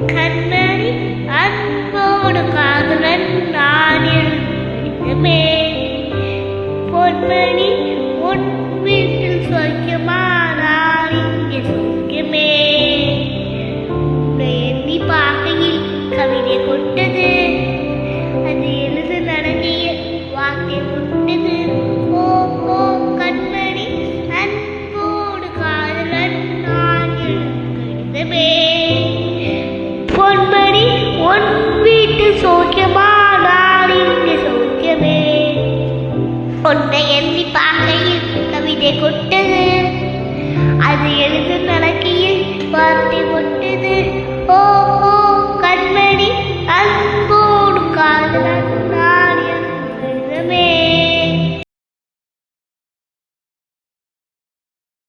கண்ணனை அன்போடு காதலன் நான் எழுதுமே பொன்மணி உன் வீட்டில் சொர்க்கமா நான் இங்கே சொர்க்கமே உன்னை எண்ணி பார்க்கையில் கவிதை கொண்டது அது எழுது நடங்கிய வார்த்தை கொண்டது ஓ ஓ கண்மணி அன்போடு காதலன் நான் எழுதுமே பொன்மணி உன் வீட்டு சௌக்கியமா நான் இங்கு சௌக்கியமே உன்னை எண்ணி பார்க்கையில் கவிதை கொட்டது அது எழுது